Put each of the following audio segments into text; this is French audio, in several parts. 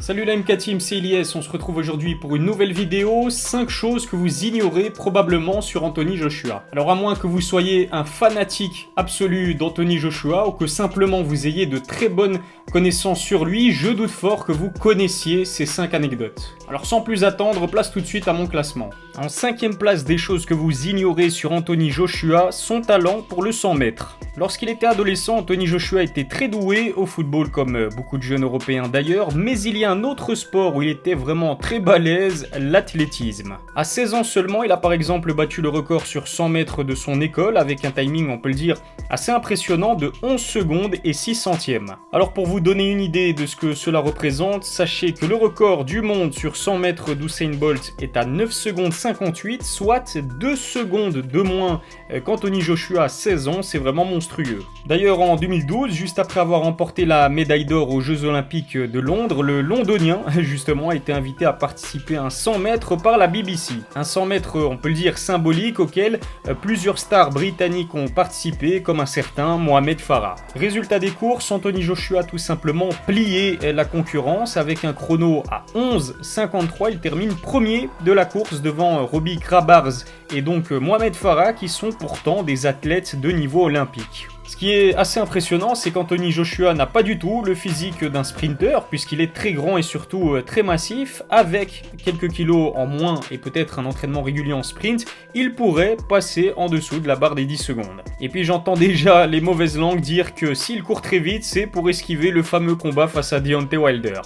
Salut la MK Team, c'est Elias, on se retrouve aujourd'hui pour une nouvelle vidéo, 5 choses que vous ignorez probablement sur Anthony Joshua. Alors à moins que vous soyez un fanatique absolu d'Anthony Joshua ou que simplement vous ayez de très bonnes connaissances sur lui, je doute fort que vous connaissiez ces 5 anecdotes. Alors sans plus attendre, place tout de suite à mon classement. En 5ème place des choses que vous ignorez sur Anthony Joshua, son talent pour le 100 mètres. Lorsqu'il était adolescent, Anthony Joshua était très doué au football comme beaucoup de jeunes européens d'ailleurs, mais il y a un autre sport où il était vraiment très balèze, l'athlétisme. À 16 ans seulement, il a par exemple battu le record sur 100 mètres de son école avec un timing, on peut le dire, assez impressionnant de 11 secondes et 6 centièmes. Alors pour vous donner une idée de ce que cela représente, sachez que le record du monde sur 100 mètres d'Usain Bolt est à 9 secondes 58, soit 2 secondes de moins qu'Anthony Joshua à 16 ans, c'est vraiment monstrueux. D'ailleurs en 2012, juste après avoir remporté la médaille d'or aux Jeux Olympiques de Londres, le Londonien justement a été invité à participer à un 100 mètres par la BBC. Un 100 mètres, on peut le dire, symbolique auquel plusieurs stars britanniques ont participé, comme un certain Mohamed Farah. Résultat des courses, Anthony Joshua a tout simplement plié la concurrence avec un chrono à 11,53. Il termine premier de la course devant Robbie Grabars et donc Mohamed Farah qui sont pourtant des athlètes de niveau olympique. Ce qui est assez impressionnant, c'est qu'Anthony Joshua n'a pas du tout le physique d'un sprinter, puisqu'il est très grand et surtout très massif. Avec quelques kilos en moins et peut-être un entraînement régulier en sprint, il pourrait passer en dessous de la barre des 10 secondes. Et puis j'entends déjà les mauvaises langues dire que s'il court très vite, c'est pour esquiver le fameux combat face à Deontay Wilder.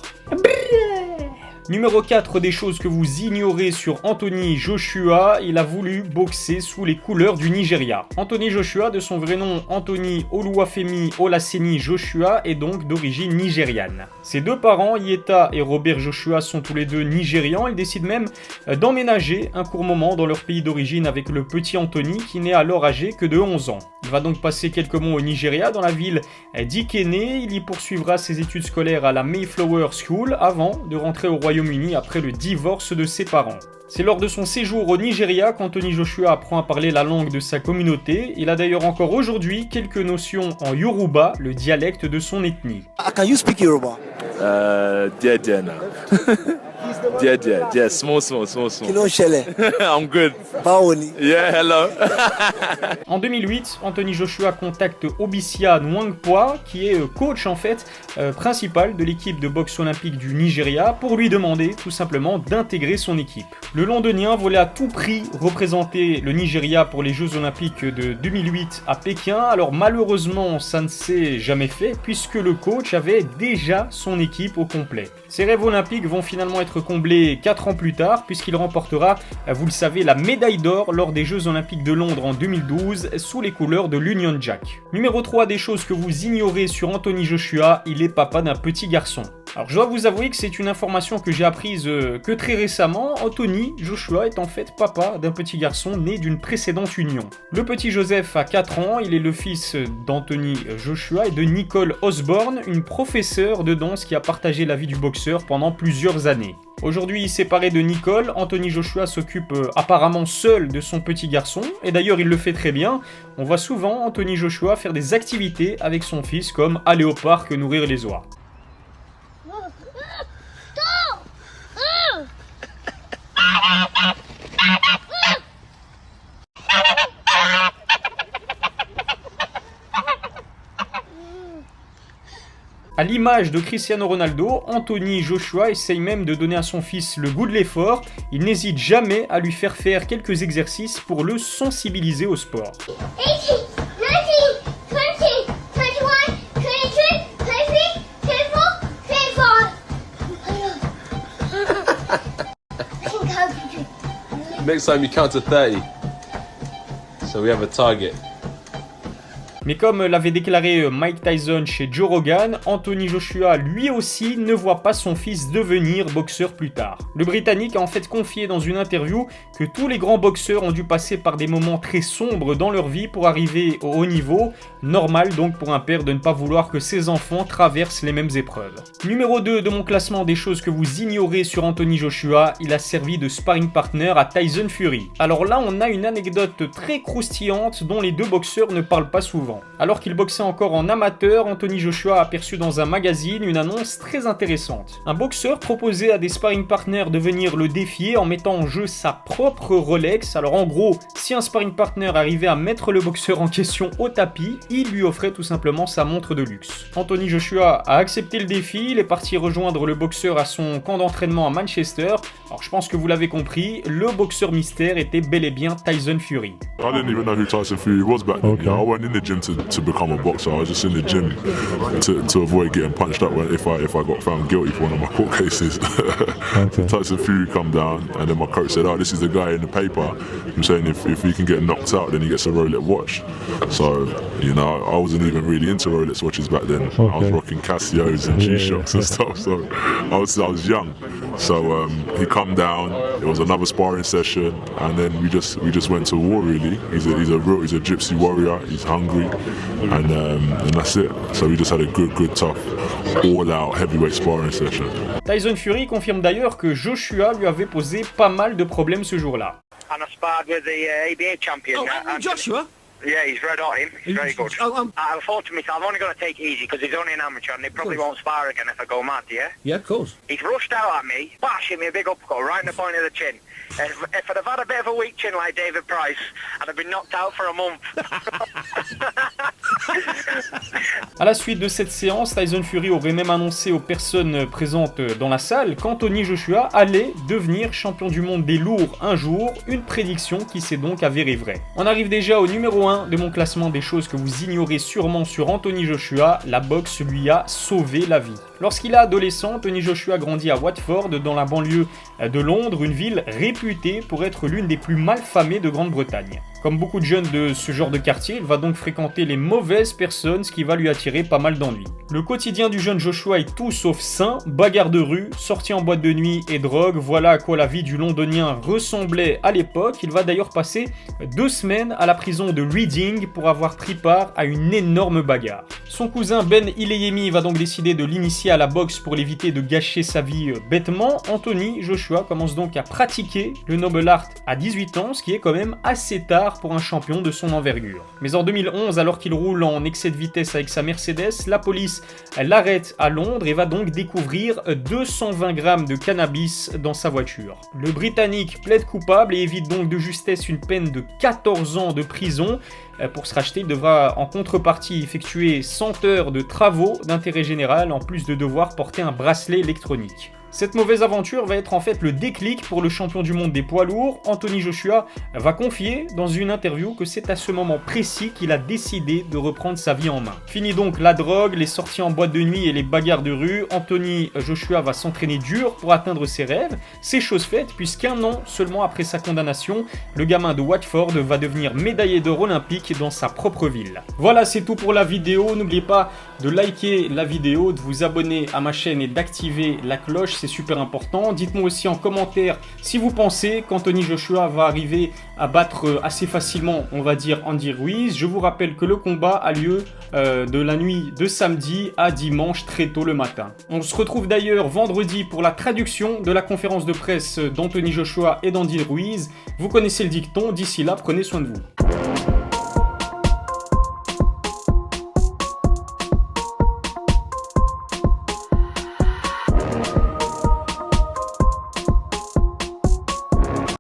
Numéro 4 des choses que vous ignorez sur Anthony Joshua, il a voulu boxer sous les couleurs du Nigeria. Anthony Joshua, de son vrai nom Anthony Oluwafemi Olaseni Joshua, est donc d'origine nigériane. Ses deux parents, Yeta et Robert Joshua, sont tous les deux nigérians. Ils décident même d'emménager un court moment dans leur pays d'origine avec le petit Anthony qui n'est alors âgé que de 11 ans. Il va donc passer quelques mois au Nigeria, dans la ville d'Ikene. Il y poursuivra ses études scolaires à la Mayflower School avant de rentrer au Royaume-Uni après le divorce de ses parents. C'est lors de son séjour au Nigeria qu'Anthony Joshua apprend à parler la langue de sa communauté. Il a d'ailleurs encore aujourd'hui quelques notions en Yoruba, le dialecte de son ethnie. Can you speak Yoruba? Dear now. Dear, small. Kí ló ń ṣẹlẹ̀? I'm good. Báwo ni? Yeah, hello. En 2008, Anthony Joshua contacte Obisia Nwangpua, qui est coach en fait principal de l'équipe de boxe olympique du Nigeria, pour lui demander tout simplement d'intégrer son équipe. Le Londonien voulait à tout prix représenter le Nigeria pour les Jeux Olympiques de 2008 à Pékin, alors malheureusement ça ne s'est jamais fait puisque le coach avait déjà son équipe au complet. Ses rêves olympiques vont finalement être comblés 4 ans plus tard puisqu'il remportera, vous le savez, la médaille d'or lors des Jeux Olympiques de Londres en 2012 sous les couleurs de l'Union Jack. Numéro 3 des choses que vous ignorez sur Anthony Joshua, il est papa d'un petit garçon. Alors je dois vous avouer que c'est une information que j'ai apprise que très récemment. Anthony Joshua est en fait papa d'un petit garçon né d'une précédente union. Le petit Joseph a 4 ans, il est le fils d'Anthony Joshua et de Nicole Osborne, une professeure de danse qui a partagé la vie du boxeur pendant plusieurs années. Aujourd'hui séparé de Nicole, Anthony Joshua s'occupe apparemment seul de son petit garçon, et d'ailleurs il le fait très bien. On voit souvent Anthony Joshua faire des activités avec son fils comme aller au parc nourrir les oies. À l'image de Cristiano Ronaldo, Anthony Joshua essaye même de donner à son fils le goût de l'effort. Il n'hésite jamais à lui faire quelques exercices pour le sensibiliser au sport. 18, 19, 20, 21, 22, 23, 24. Next time you count to 30. So we have a target. Mais comme l'avait déclaré Mike Tyson chez Joe Rogan, Anthony Joshua lui aussi ne voit pas son fils devenir boxeur plus tard. Le Britannique a en fait confié dans une interview que tous les grands boxeurs ont dû passer par des moments très sombres dans leur vie pour arriver au haut niveau, normal donc pour un père de ne pas vouloir que ses enfants traversent les mêmes épreuves. Numéro 2 de mon classement des choses que vous ignorez sur Anthony Joshua, il a servi de sparring partner à Tyson Fury. Alors là on a une anecdote très croustillante dont les deux boxeurs ne parlent pas souvent. ans. Alors qu'il boxait encore en amateur, Anthony Joshua a aperçu dans un magazine une annonce très intéressante. Un boxeur proposait à des sparring partners de venir le défier en mettant en jeu sa propre Rolex. Alors en gros, si un sparring partner arrivait à mettre le boxeur en question au tapis, il lui offrait tout simplement sa montre de luxe. Anthony Joshua a accepté le défi, il est parti rejoindre le boxeur à son camp d'entraînement à Manchester. Alors je pense que vous l'avez compris, le boxeur mystère était bel et bien Tyson Fury. I didn't even know who Tyson Fury was back then. Okay. You know, I went in the gym to become a boxer. I was just in the gym to avoid getting punched up if I got found guilty for one of my court cases. Okay. Tyson Fury come down, and then my coach said, "Oh, this is the guy in the paper. I'm saying if he can get knocked out, then he gets a Rolex watch." So, you know, I wasn't even really into Rolex watches back then. I was Okay. rocking Casios and G-Shocks and stuff. So I was young. So he come down. It was another sparring session, and then we just went to war. Really, he's a gypsy warrior. He's hungry, and that's it. So we just had a good tough, all-out heavyweight sparring session. Tyson Fury confirme d'ailleurs que Joshua lui avait posé pas mal de problèmes ce jour-là. And I sparred with the ABA champion. Joshua? Yeah, he's red hot him. He's very good. Oh, I thought to myself, I'm only going to take it easy because he's only an amateur and he probably won't spar again if I go mad, yeah? yeah, of course. He's rushed out at me, bashing me a big uppercut right in the point of the chin. If I'd have had a bit of a weak chin like David Price, I'd have been knocked out for a month. À la suite de cette séance, Tyson Fury aurait même annoncé aux personnes présentes dans la salle qu'Anthony Joshua allait devenir champion du monde des lourds un jour, une prédiction qui s'est donc avérée vraie. On arrive déjà au numéro 1 de mon classement des choses que vous ignorez sûrement sur Anthony Joshua, la boxe lui a sauvé la vie. Lorsqu'il est adolescent, Anthony Joshua grandit à Watford, dans la banlieue de Londres, une ville réputée pour être l'une des plus malfamées de Grande-Bretagne. Comme beaucoup de jeunes de ce genre de quartier, il va donc fréquenter les mauvaises personnes, ce qui va lui attirer pas mal d'ennuis. Le quotidien du jeune Joshua est tout sauf sain, bagarre de rue, sortie en boîte de nuit et drogue, voilà à quoi la vie du londonien ressemblait à l'époque. Il va d'ailleurs passer 2 semaines à la prison de Reading pour avoir pris part à une énorme bagarre. Son cousin Ben Ileyemi va donc décider de l'initier à la boxe pour l'éviter de gâcher sa vie bêtement. Anthony Joshua commence donc à pratiquer le noble art à 18 ans, ce qui est quand même assez tard pour un champion de son envergure. Mais en 2011, alors qu'il roule en excès de vitesse avec sa Mercedes, la police l'arrête à Londres et va donc découvrir 220 grammes de cannabis dans sa voiture. Le Britannique plaide coupable et évite donc de justesse une peine de 14 ans de prison. Pour se racheter, il devra en contrepartie effectuer 100 heures de travaux d'intérêt général en plus de devoir porter un bracelet électronique. Cette mauvaise aventure va être en fait le déclic pour le champion du monde des poids lourds. Anthony Joshua va confier dans une interview que c'est à ce moment précis qu'il a décidé de reprendre sa vie en main. Fini donc la drogue, les sorties en boîte de nuit et les bagarres de rue. Anthony Joshua va s'entraîner dur pour atteindre ses rêves. C'est chose faite puisqu'un an seulement après sa condamnation, le gamin de Watford va devenir médaillé d'or olympique dans sa propre ville. Voilà, c'est tout pour la vidéo. N'oubliez pas de liker la vidéo, de vous abonner à ma chaîne et d'activer la cloche, c'est super important. Dites-moi aussi en commentaire si vous pensez qu'Anthony Joshua va arriver à battre assez facilement, on va dire, Andy Ruiz. Je vous rappelle que le combat a lieu de la nuit de samedi à dimanche très tôt le matin. On se retrouve d'ailleurs vendredi pour la traduction de la conférence de presse d'Anthony Joshua et d'Andy Ruiz. Vous connaissez le dicton, d'ici là, prenez soin de vous.